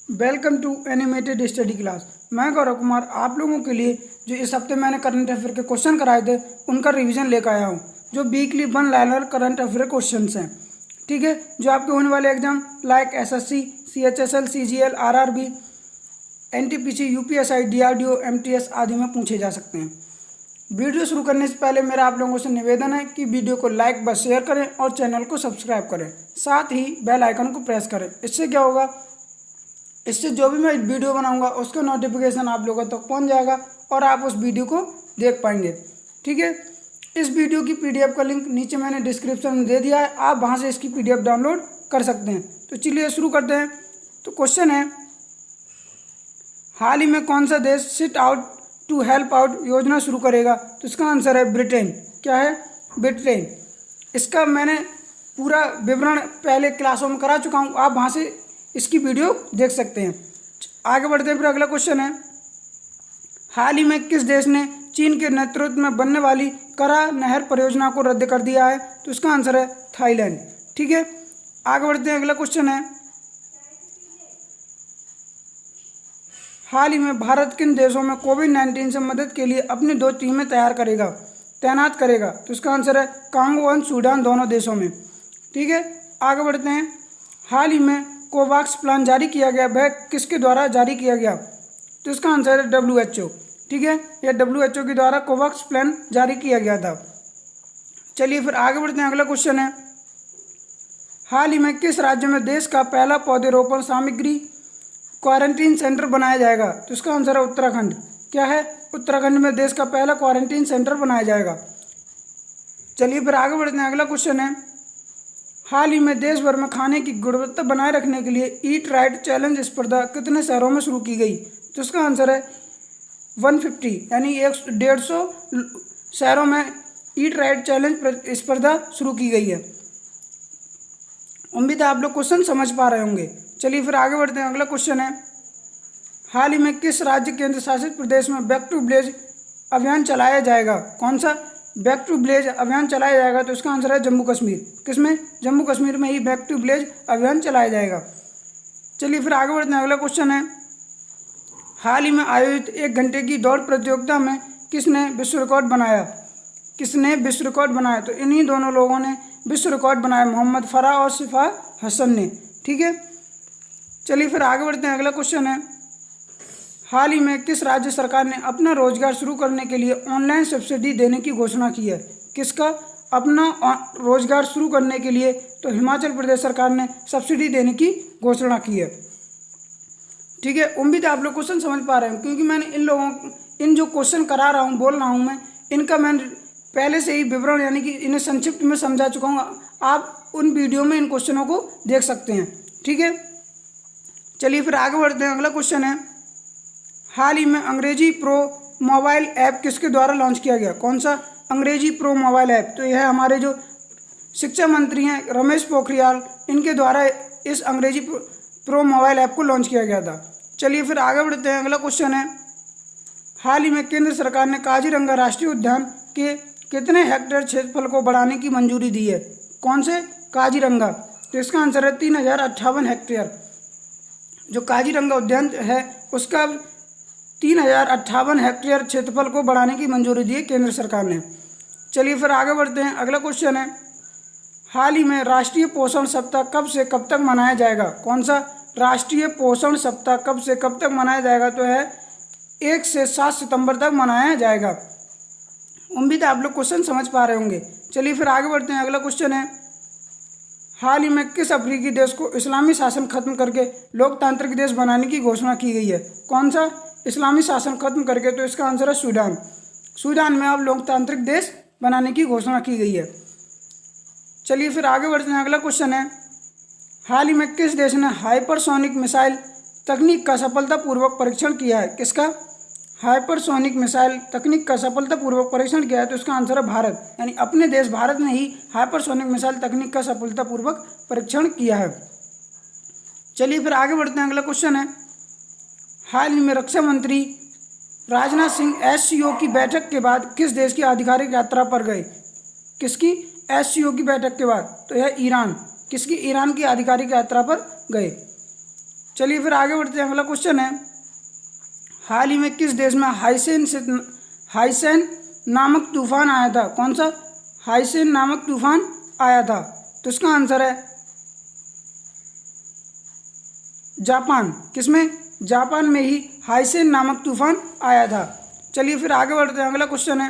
Welcome to animated study class. मैं गौरव कुमार आप लोगों के लिए जो इस हफ्ते मैंने करंट अफेयर के क्वेश्चन कराए थे उनका रिवीजन लेकर आया हूँ, जो weekly one liner current affair question हैं। ठीक है, जो आपके होने वाले exam like SSC, CHSL, CGL, RRB, NTPC, UPSI, DRDO, MTS आदि में पूछे जा सकते हैं। वीडियो शुरू करने से पहले मेरा आप लोगों से निवेदन है कि वीडियो को लाइक व शेयर करें और चैनल को सब्सक्राइब करें, साथ ही बेल आइकन को प्रेस करें। इससे क्या होगा, इससे जो भी मैं वीडियो बनाऊंगा उसका नोटिफिकेशन आप लोगों तक पहुंच जाएगा और आप उस वीडियो को देख पाएंगे। ठीक है, इस वीडियो की पीडीएफ का लिंक नीचे मैंने डिस्क्रिप्शन में दे दिया है, आप वहां से इसकी पीडीएफ डाउनलोड कर सकते हैं। तो चलिए शुरू करते हैं। तो क्वेश्चन है, हाल ही में कौन सा देश sit out to help out योजना शुरू करेगा? तो इसका आंसर है ब्रिटेन। क्या है? ब्रिटेन। इसका मैंने पूरा विवरण पहले क्लासों में करा चुका हूँ, आप वहाँ से इसकी वीडियो देख सकते हैं। आगे बढ़ते हैं। फिर अगला क्वेश्चन है, हाल ही में किस देश ने चीन के नेतृत्व में बनने वाली करा नहर परियोजना को रद्द कर दिया है? तो इसका आंसर है थाईलैंड। ठीक है, आगे बढ़ते हैं। अगला क्वेश्चन है, हाल ही में भारत किन देशों में कोविड-19 से मदद के लिए अपनी 2 टीमें तैनात करेगा? तो इसका आंसर है कांगो और सूडान, दोनों देशों में। ठीक है, आगे बढ़ते हैं। हाल ही में कोवैक्स प्लान जारी किया गया, वह किसके द्वारा जारी किया गया? तो इसका आंसर है WHO। ठीक है, यह WHO के द्वारा कोवैक्स प्लान जारी किया गया था। चलिए फिर आगे बढ़ते हैं। अगला क्वेश्चन है, हाल ही में किस राज्य में देश का पहला पौधरोपण सामग्री क्वारंटीन सेंटर बनाया जाएगा? तो इसका आंसर है उत्तराखंड। क्या है? उत्तराखंड में देश का पहला क्वारंटीन सेंटर बनाया जाएगा। चलिए फिर आगे बढ़ते हैं। अगला क्वेश्चन है, हाल ही में देश भर में खाने की गुणवत्ता बनाए रखने के लिए ईट राइट चैलेंज स्पर्धा कितने शहरों में शुरू की गई? तो इसका आंसर है 150, यानी 150 शहरों में ईट राइट चैलेंज स्पर्धा शुरू की गई है। उम्मीद है आप लोग क्वेश्चन समझ पा रहे होंगे। चलिए फिर आगे बढ़ते हैं। अगला क्वेश्चन है, हाल ही में किस राज्य केंद्र शासित प्रदेश में बैक टू विलेज अभियान चलाया जाएगा? कौन सा बैक टू विलेज अभियान चलाया जाएगा? तो इसका आंसर है जम्मू कश्मीर। किसमें? जम्मू कश्मीर में ही बैक टू विलेज अभियान चलाया जाएगा। चलिए फिर आगे बढ़ते हैं। अगला क्वेश्चन है, हाल ही में आयोजित 1 घंटे की दौड़ प्रतियोगिता में किसने विश्व रिकॉर्ड बनाया? किसने विश्व रिकॉर्ड बनाया? तो इन्हीं दोनों लोगों ने विश्व रिकॉर्ड बनाया, मोहम्मद फराह और शिफा हसन ने। ठीक है, चलिए फिर आगे बढ़ते हैं। अगला क्वेश्चन है, हाल ही में किस राज्य सरकार ने अपना रोजगार शुरू करने के लिए ऑनलाइन सब्सिडी देने की घोषणा की है? किसका? अपना रोजगार शुरू करने के लिए तो हिमाचल प्रदेश सरकार ने सब्सिडी देने की घोषणा की है। ठीक है, उम्मीद है आप लोग क्वेश्चन समझ पा रहे हैं, क्योंकि मैंने इन जो क्वेश्चन करा रहा हूँ, बोल रहा हूँ मैं, इनका मैंने पहले से ही विवरण यानी कि इन्हें संक्षिप्त में समझा चुका हूँ। आप उन वीडियो में इन क्वेश्चनों को देख सकते हैं। ठीक है, चलिए फिर आगे बढ़ते हैं। अगला क्वेश्चन है, हाल ही में अंग्रेजी प्रो मोबाइल ऐप किसके द्वारा लॉन्च किया गया? कौन सा अंग्रेजी प्रो मोबाइल ऐप? तो यह हमारे जो शिक्षा मंत्री हैं रमेश पोखरियाल, इनके द्वारा इस अंग्रेजी प्रो मोबाइल ऐप को लॉन्च किया गया था। चलिए फिर आगे बढ़ते हैं। अगला क्वेश्चन है, हाल ही में केंद्र सरकार ने काजीरंगा राष्ट्रीय उद्यान के कितने हेक्टेयर क्षेत्रफल को बढ़ाने की मंजूरी दी है? कौन से? काजीरंगा। तो इसका आंसर है 3058 हेक्टेयर। जो काजीरंगा उद्यान है उसका 3058 हेक्टेयर क्षेत्रफल को बढ़ाने की मंजूरी दी है केंद्र सरकार ने। चलिए फिर आगे बढ़ते हैं। अगला क्वेश्चन है, हाल ही में राष्ट्रीय पोषण सप्ताह कब से कब तक मनाया जाएगा? कौन सा राष्ट्रीय पोषण सप्ताह कब से कब तक मनाया जाएगा? तो है 1 से 7 सितंबर तक मनाया जाएगा। उम्मीद है आप लोग क्वेश्चन समझ पा रहे होंगे। चलिए फिर आगे बढ़ते हैं। अगला क्वेश्चन है, हाल ही में किस अफ्रीकी देश को इस्लामी शासन खत्म करके लोकतांत्रिक देश बनाने की घोषणा की गई है? कौन सा इस्लामी शासन खत्म करके? तो इसका आंसर है सूडान। सूडान में अब लोकतांत्रिक देश बनाने की घोषणा की गई है। चलिए फिर आगे बढ़ते हैं। अगला क्वेश्चन है, हाल ही में किस देश ने हाइपरसोनिक मिसाइल तकनीक का सफलतापूर्वक परीक्षण किया है? किसका? हाइपरसोनिक मिसाइल तकनीक का सफलतापूर्वक परीक्षण किया है? तो इसका आंसर है भारत, यानी अपने देश भारत ने ही हाइपरसोनिक मिसाइल तकनीक का सफलतापूर्वक परीक्षण किया है। चलिए फिर आगे बढ़ते हैं। अगला क्वेश्चन है, हाल ही में रक्षा मंत्री राजनाथ सिंह SCO की बैठक के बाद किस देश की आधिकारिक यात्रा पर गए? किसकी? SCO की बैठक के बाद? तो यह ईरान। किसकी? ईरान की आधिकारिक यात्रा पर गए। चलिए फिर आगे बढ़ते हैं। अगला क्वेश्चन है, हाल ही में किस देश में हाइसेन नामक तूफान आया था? कौन सा हाइसेन नामक तूफान आया था? तो इसका आंसर है जापान। किसमें? जापान में ही हाइसेन नामक तूफान आया था। चलिए फिर आगे बढ़ते हैं। अगला क्वेश्चन है,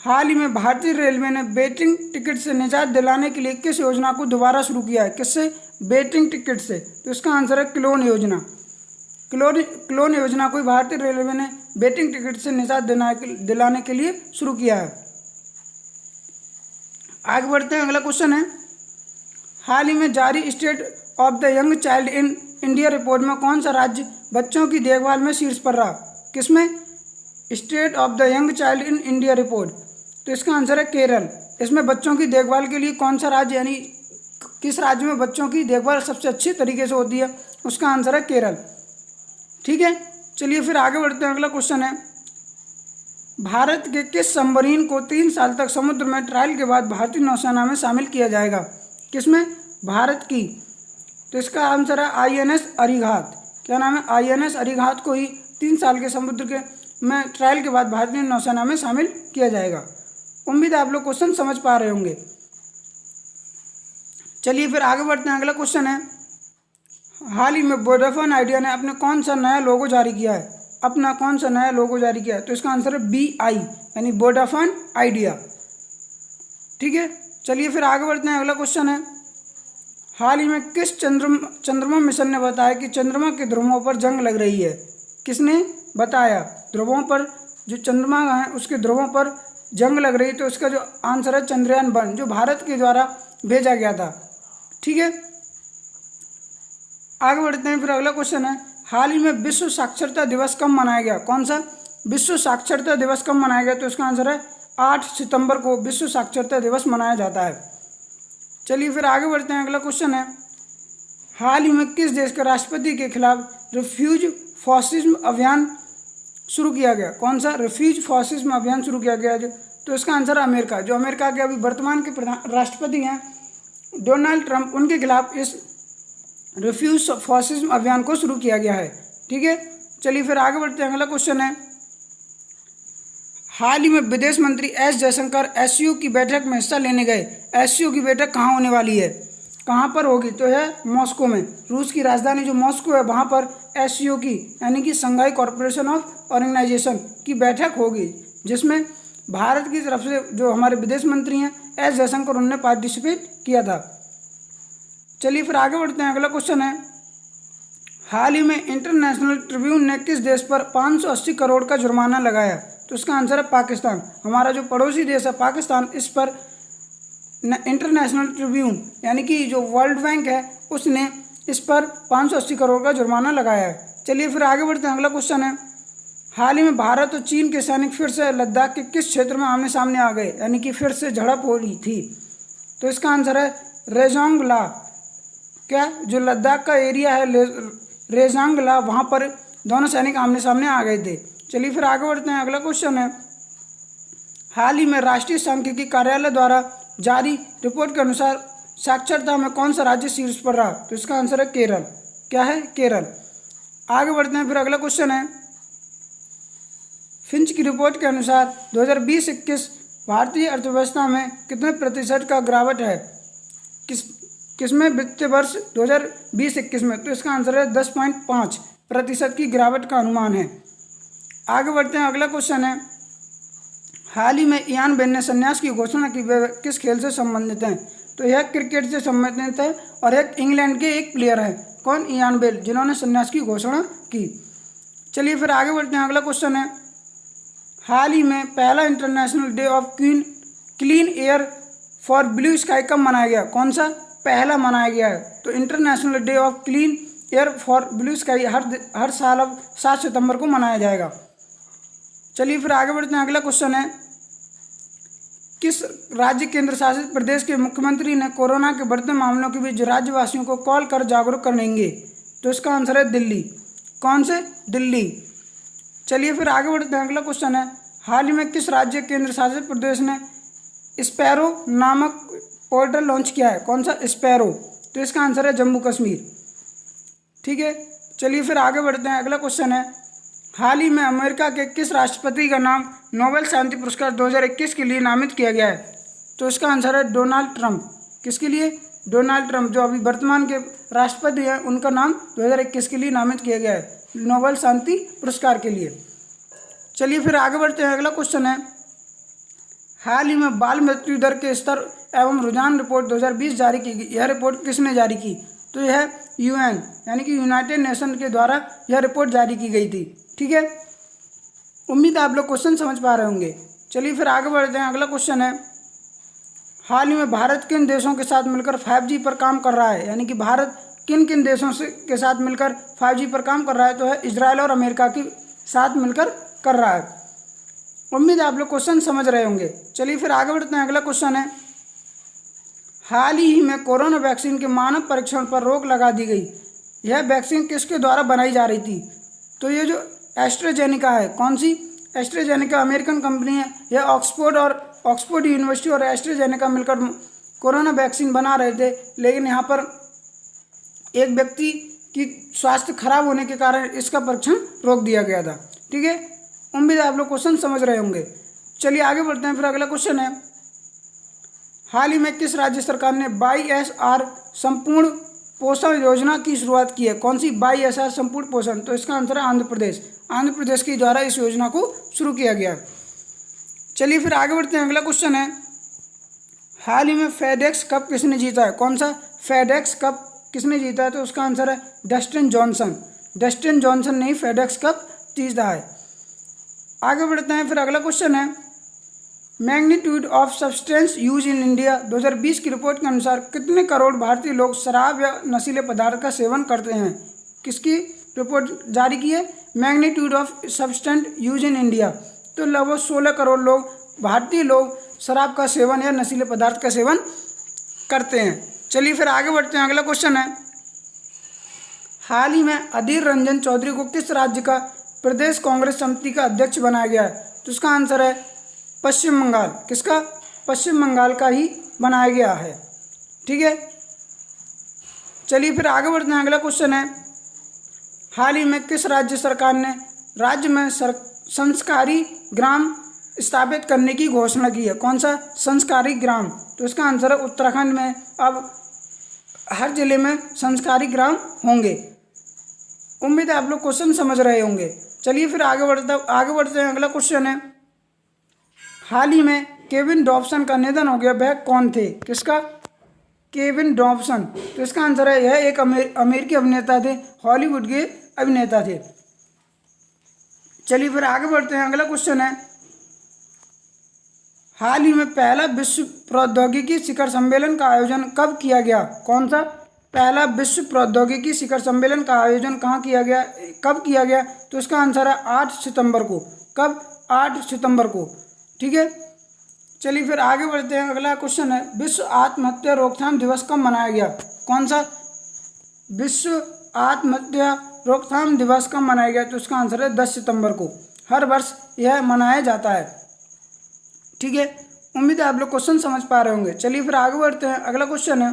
हाल ही में भारतीय रेलवे ने वेटिंग टिकट से निजात दिलाने के लिए किस योजना को दोबारा शुरू किया है? किससे? वेटिंग टिकट से। तो इसका आंसर है क्लोन योजना। क्लोन योजना को भारतीय रेलवे ने वेटिंग टिकट से निजात दिलाने के लिए शुरू किया है। आगे बढ़ते हैं। अगला क्वेश्चन है, हाल ही में जारी state of the young child in India report में कौन सा राज्य बच्चों की देखभाल में शीर्ष पर रहा? किसमें? State of the young child in India report. तो इसका आंसर है केरल। इसमें बच्चों की देखभाल के लिए कौन सा राज्य, यानी किस राज्य में बच्चों की देखभाल सबसे अच्छी तरीके से होती है? उसका आंसर है केरल। ठीक है, चलिए फिर आगे बढ़ते हैं। अगला क्वेश्चन है, भारत के किस सबमरीन को 3 साल तक समुद्र में ट्रायल के बाद भारतीय नौसेना में शामिल किया जाएगा? किसमें? भारत की। तो इसका आंसर है INS अरिघात। क्या नाम है? INS अरिघात को ही 3 साल के समुद्र के में ट्रायल के बाद भारतीय नौसेना में शामिल किया जाएगा। उम्मीद है आप लोग क्वेश्चन समझ पा रहे होंगे। चलिए फिर आगे बढ़ते हैं। अगला क्वेश्चन है, हाल ही में वोडाफोन आइडिया ने अपने कौन सा नया लोगो जारी किया है? अपना कौन सा नया लोगो जारी किया है? तो इसका आंसर है BI, यानी वोडाफोन आइडिया। ठीक है, चलिए फिर आगे बढ़ते हैं। अगला क्वेश्चन है, हाल ही में किस चंद्रमा मिशन ने बताया कि चंद्रमा के ध्रुवों पर जंग लग रही है? किसने बताया? ध्रुवों पर, जो चंद्रमा है उसके ध्रुवों पर जंग लग रही है। तो इसका जो आंसर है चंद्रयान-1, जो भारत के द्वारा भेजा गया था। ठीक है, आगे बढ़ते हैं। फिर अगला क्वेश्चन है, हाल ही में विश्व साक्षरता दिवस कब मनाया गया? कौन सा विश्व साक्षरता दिवस कब मनाया गया? तो इसका आंसर है 8 सितंबर को विश्व साक्षरता दिवस मनाया जाता है। चलिए फिर आगे बढ़ते हैं। अगला क्वेश्चन है, हाल ही में किस देश के राष्ट्रपति के खिलाफ रिफ्यूज फॉसिज्म अभियान शुरू किया गया? कौन सा रिफ्यूज फॉसिज्म अभियान शुरू किया गया? तो इसका आंसर है अमेरिका। जो अमेरिका के अभी वर्तमान के राष्ट्रपति हैं डोनाल्ड ट्रंप, उनके खिलाफ इस रिफ्यूज फॉसिज्म अभियान को शुरू किया गया है। ठीक है, चलिए फिर आगे बढ़ते हैं। अगला क्वेश्चन है, हाल ही में विदेश मंत्री एस जयशंकर SCO की बैठक में हिस्सा लेने गए। SCO की बैठक कहाँ होने वाली है? कहाँ पर होगी? तो है मॉस्को में। रूस की राजधानी जो मॉस्को है वहाँ पर SCO की, यानी कि शंघाई कॉरपोरेशन ऑफ ऑर्गेनाइजेशन की बैठक होगी, जिसमें भारत की तरफ से जो हमारे विदेश मंत्री हैं एस जयशंकर, उन्होंने पार्टिसिपेट किया था। चलिए फिर आगे बढ़ते हैं। अगला क्वेश्चन है, हाल ही में इंटरनेशनल ट्रिब्यून ने किस देश पर 580 करोड़ का जुर्माना लगाया? तो इसका आंसर है पाकिस्तान। हमारा जो पड़ोसी देश है पाकिस्तान, इस पर इंटरनेशनल ट्रिब्यून यानी कि जो वर्ल्ड बैंक है उसने इस पर 580 करोड़ का जुर्माना लगाया है। चलिए फिर आगे बढ़ते हैं। अगला क्वेश्चन है, हाल ही में भारत और चीन के सैनिक फिर से लद्दाख के किस क्षेत्र में आमने सामने आ गए, यानी कि फिर से झड़प हो रही थी? तो इसका आंसर है रेजोंगला। क्या जो लद्दाख का एरिया है रेजोंगला, वहाँ पर दोनों सैनिक आमने सामने आ गए थे। चलिए फिर आगे बढ़ते हैं। अगला क्वेश्चन है, हाल ही में राष्ट्रीय सांख्यिकी कार्यालय द्वारा जारी रिपोर्ट के अनुसार साक्षरता में कौन सा राज्य शीर्ष पर रहा? तो इसका आंसर है केरल। क्या है? केरल। आगे बढ़ते हैं। फिर अगला क्वेश्चन है, फिंच की रिपोर्ट के अनुसार 2020-21 भारतीय अर्थव्यवस्था में कितने प्रतिशत का गिरावट है? किसमें वित्तीय वर्ष 2020-21 में? तो इसका आंसर है 10.5% की गिरावट का अनुमान है। आगे बढ़ते हैं। अगला क्वेश्चन है, हाल ही में इयान बेल ने संन्यास की घोषणा की, वे किस खेल से संबंधित हैं? तो यह क्रिकेट से संबंधित है और एक इंग्लैंड के एक प्लेयर हैं। कौन? इयान बेल, जिन्होंने संन्यास की घोषणा की। चलिए फिर आगे बढ़ते हैं। अगला क्वेश्चन है, हाल ही में पहला international day of clean air for blue sky कब मनाया गया? कौन सा पहला मनाया गया है? तो international day of clean air for blue sky हर साल अब 7 सितंबर को मनाया जाएगा। चलिए फिर आगे बढ़ते हैं। अगला क्वेश्चन है, किस राज्य केंद्र शासित प्रदेश के मुख्यमंत्री ने कोरोना के बढ़ते मामलों के बीच राज्यवासियों को कॉल कर जागरूक करेंगे? तो इसका आंसर है दिल्ली। कौन से? दिल्ली। चलिए फिर आगे बढ़ते हैं। अगला क्वेश्चन है, हाल ही में किस राज्य केंद्र शासित प्रदेश ने स्पैरो नामक पोर्टल लॉन्च किया है? कौन सा? स्पैरो। तो इसका आंसर है जम्मू कश्मीर। ठीक है, चलिए फिर आगे बढ़ते हैं। अगला क्वेश्चन है, हाल ही में अमेरिका के किस राष्ट्रपति का नाम नोबेल शांति पुरस्कार 2021 के लिए नामित किया गया है? तो इसका आंसर है डोनाल्ड ट्रंप। किसके लिए? डोनाल्ड ट्रंप, जो अभी वर्तमान के राष्ट्रपति हैं, उनका नाम 2021 के लिए नामित किया गया है नोबेल शांति पुरस्कार के लिए। चलिए फिर आगे बढ़ते हैं। अगला क्वेश्चन है, हाल ही में बाल मृत्यु दर के स्तर एवं रुझान रिपोर्ट 2020 जारी की गई। यह रिपोर्ट किसने जारी की? तो यह यूएन यानी कि यूनाइटेड नेशन के द्वारा यह रिपोर्ट जारी की गई थी। ठीक है, उम्मीद है आप लोग क्वेश्चन समझ पा रहे होंगे। चलिए फिर आगे बढ़ते हैं। अगला क्वेश्चन है, हाल ही में भारत किन देशों के साथ मिलकर 5G पर काम कर रहा है? यानी कि भारत किन किन देशों से के साथ मिलकर 5G पर काम कर रहा है? तो है इजराइल और अमेरिका के साथ मिलकर कर रहा है। उम्मीद है आप लोग क्वेश्चन समझ रहे होंगे। चलिए फिर आगे बढ़ते हैं। अगला क्वेश्चन है, हाल ही में कोरोना वैक्सीन के मानव परीक्षण पर रोक लगा दी गई। यह वैक्सीन किसके द्वारा बनाई जा रही थी? तो ये जो एस्ट्राजेनेका है, कौन सी? एस्ट्राजेनेका अमेरिकन कंपनी है। यह ऑक्सफोर्ड यूनिवर्सिटी और एस्ट्राजेनेका मिलकर कोरोना वैक्सीन बना रहे थे, लेकिन यहाँ पर एक व्यक्ति की स्वास्थ्य खराब होने के कारण इसका परीक्षण रोक दिया गया था। ठीक है, उम्मीद है आप लोग क्वेश्चन समझ रहे होंगे। चलिए आगे बढ़ते हैं। फिर अगला क्वेश्चन है, हाल ही में किस राज्य सरकार ने YSR संपूर्ण पोषण योजना की शुरुआत की है? कौन सी? YSR संपूर्ण पोषण। तो इसका आंसर है आंध्र प्रदेश। आंध्र प्रदेश के द्वारा इस योजना को शुरू किया गया। चलिए फिर आगे बढ़ते हैं। अगला क्वेश्चन है, हाल ही में फेडेक्स कप किसने जीता है? कौन सा? फेडेक्स कप किसने जीता है? तो उसका आंसर है डस्टिन जॉनसन। डस्टिन जॉनसन ने ही फेडेक्स कप जीता है। आगे बढ़ते हैं। फिर अगला क्वेश्चन है, magnitude of substance use in India 2020 की रिपोर्ट के अनुसार कितने करोड़ भारतीय लोग शराब या नशीले पदार्थ का सेवन करते हैं? किसकी रिपोर्ट जारी की है? Magnitude of substance use in India. तो लगभग 16 करोड़ लोग, भारतीय लोग शराब का सेवन या नशीले पदार्थ का सेवन करते हैं। चलिए फिर आगे बढ़ते हैं। अगला क्वेश्चन है, हाल ही में अधीर रंजन चौधरी को किस राज्य का प्रदेश कांग्रेस समिति का अध्यक्ष बनाया गया है? तो इसका आंसर है पश्चिम बंगाल। किसका? पश्चिम बंगाल का ही बनाया गया है। ठीक है, चलिए फिर आगे बढ़ते हैं। अगला क्वेश्चन है, हाल ही में किस राज्य सरकार ने राज्य में संस्कारी ग्राम स्थापित करने की घोषणा की है? कौन सा? संस्कारी ग्राम। तो इसका आंसर है उत्तराखंड में अब हर जिले में संस्कारी ग्राम होंगे। उम्मीद है आप लोग क्वेश्चन समझ रहे होंगे। चलिए फिर आगे बढ़ते हैं। अगला क्वेश्चन है, हाल ही में केविन डॉब्सन का निधन हो गया, वह कौन थे? किसका? Kevin Dobson. तो इसका आंसर है, यह एक अमेरिकी अभिनेता थे, हॉलीवुड के अभिनेता थे। चलिए फिर आगे बढ़ते हैं। अगला क्वेश्चन है, हाल ही में पहला विश्व प्रौद्योगिकी शिखर सम्मेलन का आयोजन कब किया गया? कौन सा? पहला विश्व प्रौद्योगिकी शिखर सम्मेलन का आयोजन कहाँ किया गया, कब किया गया? तो इसका आंसर है 8 सितंबर को। कब? 8 सितंबर को। ठीक है, चलिए फिर आगे बढ़ते हैं। अगला क्वेश्चन है, विश्व आत्महत्या रोकथाम दिवस कब मनाया गया? कौन सा? विश्व आत्महत्या रोकथाम दिवस कब मनाया गया? तो इसका आंसर है 10 सितंबर को। हर वर्ष यह मनाया जाता है। ठीक है, उम्मीद है आप लोग क्वेश्चन समझ पा रहे होंगे। चलिए फिर आगे बढ़ते हैं। अगला क्वेश्चन है,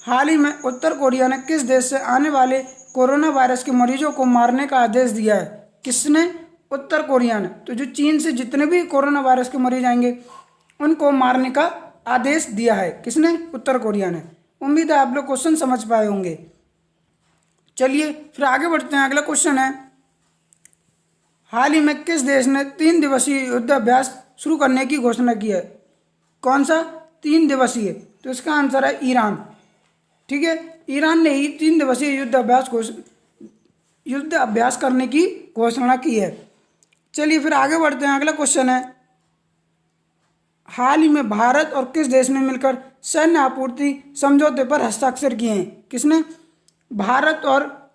हाल ही में उत्तर कोरिया ने किस देश से आने वाले कोरोना वायरस के मरीजों को मारने का आदेश दिया है? किसने? उत्तर कोरिया ने। तो जो चीन से जितने भी कोरोना वायरस के मरीज आएंगे उनको मारने का आदेश दिया है। किसने? उत्तर कोरिया ने। उम्मीद है आप लोग क्वेश्चन समझ पाए होंगे। चलिए फिर आगे बढ़ते हैं। अगला क्वेश्चन है, हाल ही में किस देश ने 3 दिवसीय युद्धाभ्यास शुरू करने की घोषणा की है? कौन सा? 3 दिवसीय। तो इसका आंसर है ईरान। ठीक है, ईरान ने ही 3 दिवसीय युद्ध अभ्यास करने की घोषणा की है। चलिए फिर आगे बढ़ते हैं। अगला क्वेश्चन है, हाल ही में भारत और किस देश ने मिलकर सैन्य आपूर्ति समझौते पर हस्ताक्षर किए हैं? किसने? भारत और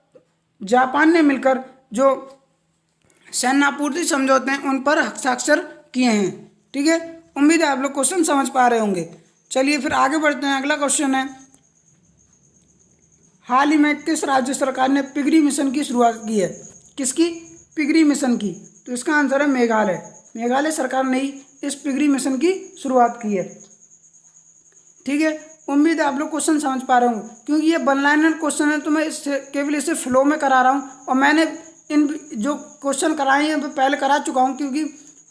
जापान ने मिलकर जो सैन्य आपूर्ति समझौते हैं उन पर हस्ताक्षर किए हैं। ठीक है, उम्मीद है आप लोग क्वेश्चन समझ पा रहे होंगे। चलिए फिर आगे बढ़ते हैं। अगला क्वेश्चन है, हाल ही में किस राज्य सरकार ने पिगरी मिशन की शुरुआत की है? किसकी? पिगरी मिशन की। तो इसका आंसर है मेघालय। मेघालय सरकार ने ही इस पिगरी मिशन की शुरुआत की है। ठीक है, उम्मीद है आप लोग क्वेश्चन समझ पा रहे होंगे, क्योंकि ये वन लाइनर क्वेश्चन है तो मैं इससे केवल इसे फ्लो में करा रहा हूँ, और मैंने इन जो क्वेश्चन कराए हैं मैं पहले करा चुका हूँ, क्योंकि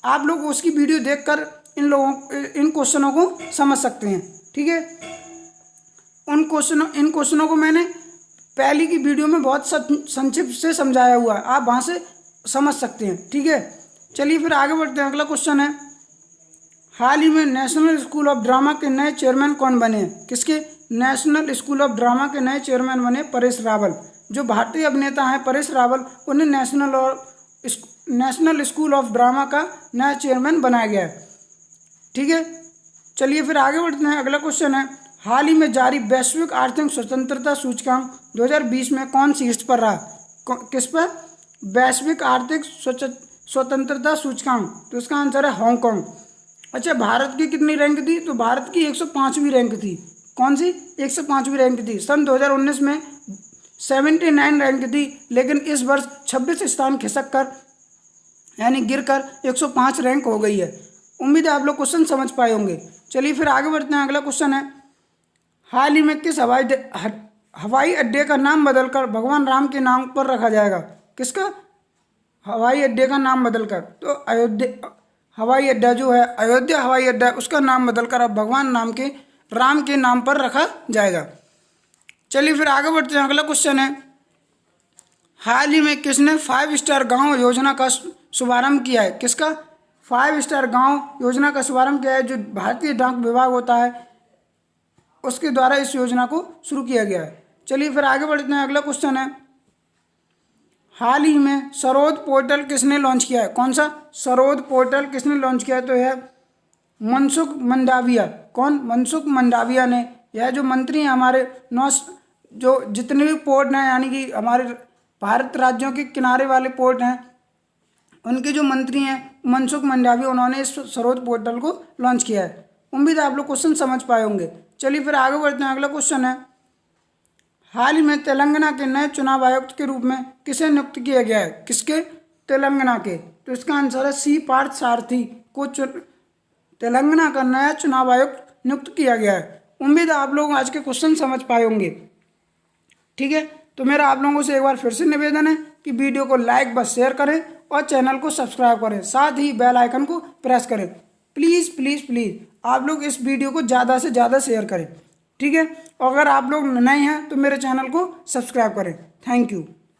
आप लोग उसकी वीडियो देखकर इन क्वेश्चनों को समझ सकते हैं। ठीक है, इन क्वेश्चनों को मैंने पहली की वीडियो में बहुत संक्षिप्त से समझाया हुआ है, आप वहाँ से समझ सकते हैं। ठीक है, चलिए फिर आगे बढ़ते हैं। अगला क्वेश्चन है, हाल ही में नेशनल स्कूल ऑफ ड्रामा के नए चेयरमैन कौन बने? किसके? नेशनल स्कूल ऑफ ड्रामा के नए चेयरमैन बने परेश रावल। जो भारतीय अभिनेता हैं परेश रावल, उन्हें नेशनल स्कूल ऑफ ड्रामा का नया चेयरमैन बनाया गया है। ठीक है, चलिए फिर आगे बढ़ते हैं। अगला क्वेश्चन है, हाल ही में जारी वैश्विक आर्थिक स्वतंत्रता सूचकांक 2020 में कौन सी शीर्ष पर रहा? किस पर? वैश्विक आर्थिक स्वतंत्रता सूचकांक, तो इसका आंसर है हांगकांग। अच्छा, भारत की कितनी रैंक थी? तो भारत की 105वीं रैंक थी। कौन सी? 105वीं रैंक थी। सन 2019 में 79 रैंक थी, लेकिन इस वर्ष 26 स्थान खिसक कर यानी गिरकर 105 रैंक हो गई है। उम्मीद है आप लोग क्वेश्चन समझ पाए होंगे। चलिए फिर आगे बढ़ते हैं। अगला क्वेश्चन है, हाल ही में किस हवाई अड्डे का नाम बदलकर भगवान राम के नाम पर रखा जाएगा? किसका? हवाई अड्डे का नाम बदलकर, तो अयोध्या हवाई अड्डा जो है, अयोध्या हवाई अड्डा, उसका नाम बदलकर अब भगवान राम के नाम पर रखा जाएगा। चलिए फिर आगे बढ़ते हैं। अगला क्वेश्चन है, हाल ही में किसने 5 स्टार गांव योजना का शुभारंभ किया है? किसका? 5 स्टार गांव योजना का शुभारंभ किया है, जो भारतीय डाक विभाग होता है उसके द्वारा इस योजना को शुरू किया गया है। चलिए फिर आगे बढ़ते हैं। अगला क्वेश्चन है, हाल ही में सरोद पोर्टल किसने लॉन्च किया है? कौन सा? सरोद पोर्टल किसने लॉन्च किया है? तो यह मनसुख मंडाविया। कौन? मनसुख मंडाविया ने। यह जो मंत्री हैं हमारे जो जितने भी पोर्ट हैं, यानी कि हमारे भारत राज्यों के किनारे वाले पोर्ट हैं, उनके जो मंत्री हैं मनसुख मंडाविया, उन्होंने इस सरोद पोर्टल को लॉन्च किया है। उम्मीद है आप लोग क्वेश्चन समझ पाए होंगे। चलिए फिर आगे बढ़ते हैं। अगला क्वेश्चन है, हाल ही में तेलंगाना के नए चुनाव आयुक्त के रूप में किसे नियुक्त किया गया है? किसके? तेलंगाना के। तो इसका आंसर है सी पार्थ सारथी को तेलंगाना का नया चुनाव आयुक्त नियुक्त किया गया है। उम्मीद है आप लोग आज के क्वेश्चन समझ पाए होंगे। ठीक है, तो मेरा आप लोगों से एक बार फिर से निवेदन है कि वीडियो को लाइक व शेयर करें और चैनल को सब्सक्राइब करें, साथ ही बेल आइकन को प्रेस करें। प्लीज़ प्लीज़ प्लीज़ आप लोग इस वीडियो को ज़्यादा से ज़्यादा शेयर करें। ठीक है, और अगर आप लोग नए हैं तो मेरे चैनल को सब्सक्राइब करें। Thank you.